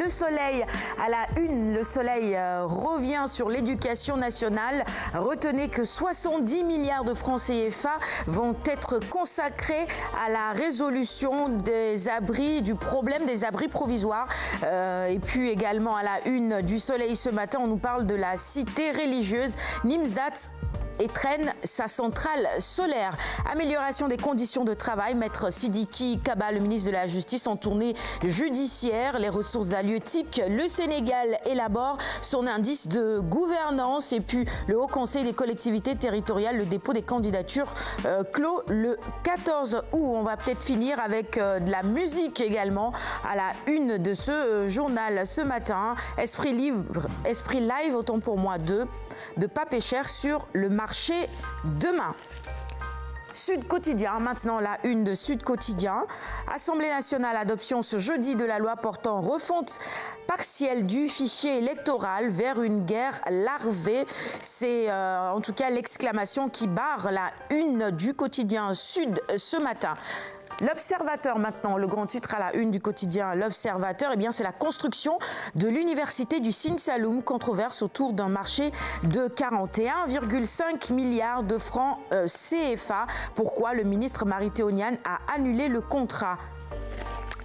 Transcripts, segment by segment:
Le soleil à la une, le soleil revient sur l'éducation nationale. Retenez que 70 milliards de francs CFA vont être consacrés à la résolution des abris, du problème des abris provisoires. Et puis également à la une du soleil ce matin, on nous parle de la cité religieuse Nimzat étrenne sa centrale solaire. Amélioration des conditions de travail. Maître Sidiki Kaba, le ministre de la Justice, en tournée judiciaire. Les ressources halieutiques. Le Sénégal élabore son indice de gouvernance. Et puis le Haut Conseil des collectivités territoriales, le dépôt des candidatures clos le 14 août. On va peut-être finir avec de la musique également à la une de ce journal ce matin. Esprit Live, autant pour moi, de Pape Cher sur le marché demain. Sud Quotidien, maintenant la une de Sud Quotidien. Assemblée nationale, adoption ce jeudi de la loi portant refonte partielle du fichier électoral vers une guerre larvée. C'est en tout cas l'exclamation qui barre la une du quotidien Sud ce matin. L'Observateur maintenant, le grand titre à la une du quotidien L'Observateur, eh bien c'est la construction de l'université du Sine Saloum, controverse autour d'un marché de 41,5 milliards de francs CFA. Pourquoi le ministre Mary-Théo Niane a annulé le contrat?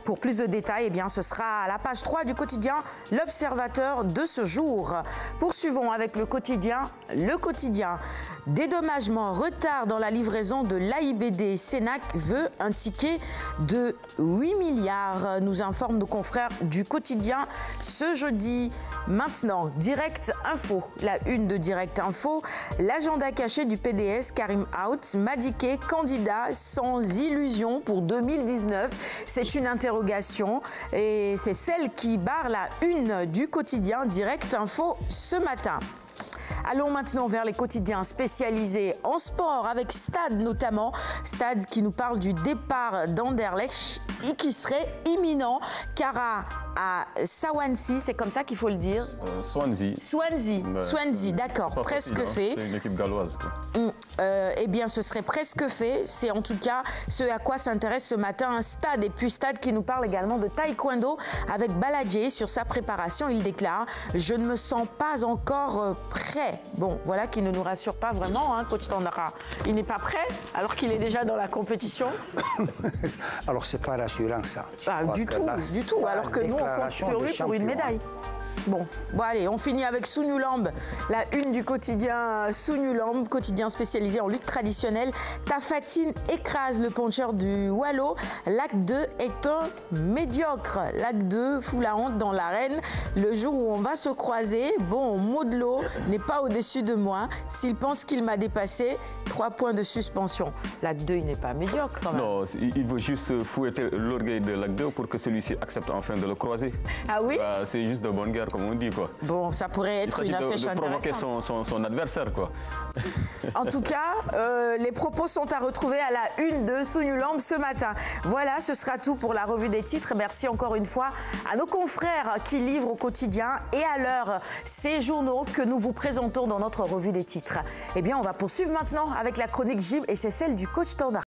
Pour plus de détails, eh bien, ce sera à la page 3 du quotidien L'Observateur de ce jour. Poursuivons avec le quotidien. Dédommagement, retard dans la livraison de l'AIBD. Sénac veut un ticket de 8 milliards, nous informent nos confrères du quotidien ce jeudi. Maintenant, Direct Info, la une de Direct Info. L'agenda caché du PDS, Karim Out, Madické, candidat sans illusion pour 2019. C'est une interrogation et c'est celle qui barre la une du quotidien Direct Info ce matin. Allons maintenant vers les quotidiens spécialisés en sport avec Stade notamment. Stade qui nous parle du départ d'Anderlecht et qui serait imminent car à Swansea, c'est comme ça qu'il faut le dire. Swansea. Swansea, d'accord, presque fait. C'est une équipe galloise. Eh bien, ce serait presque fait. C'est en tout cas ce à quoi s'intéresse ce matin un Stade. Et puis Stade qui nous parle également de taekwondo avec Baladjé. Sur sa préparation, il déclare « Je ne me sens pas encore prêt ». Bon, voilà qui ne nous rassure pas vraiment, hein, coach Tandara. Il n'est pas prêt alors qu'il est déjà dans la compétition. Alors, c'est pas rassurant ça. Du tout. Alors que nous, on compte sur lui pour une médaille. Bon, allez, on finit avec Sounoulambe, la une du quotidien Sounoulambe, quotidien spécialisé en lutte traditionnelle. Tafatine écrase le puncheur du Wallo. L'acte 2 est un médiocre. L'acte 2 fout la honte dans l'arène. Le jour où on va se croiser, bon, Modelo n'est pas au-dessus de moi. S'il pense qu'il m'a dépassé, 3 points de suspension. L'acte 2, il n'est pas médiocre quand même. Non, il veut juste fouetter l'orgueil de l'acte 2 pour que celui-ci accepte enfin de le croiser. Ah oui? C'est juste de bonne guerre, comme on dit, quoi. Bon, ça pourrait être une affiche intéressante. Il s'agit de provoquer son adversaire, quoi. En tout cas, les propos sont à retrouver à la une de Sounoulambe ce matin. Voilà, ce sera tout pour la revue des titres. Merci encore une fois à nos confrères qui livrent au quotidien et à l'heure ces journaux que nous vous présentons dans notre revue des titres. Eh bien, on va poursuivre maintenant avec la chronique Gib et c'est celle du coach Tandara.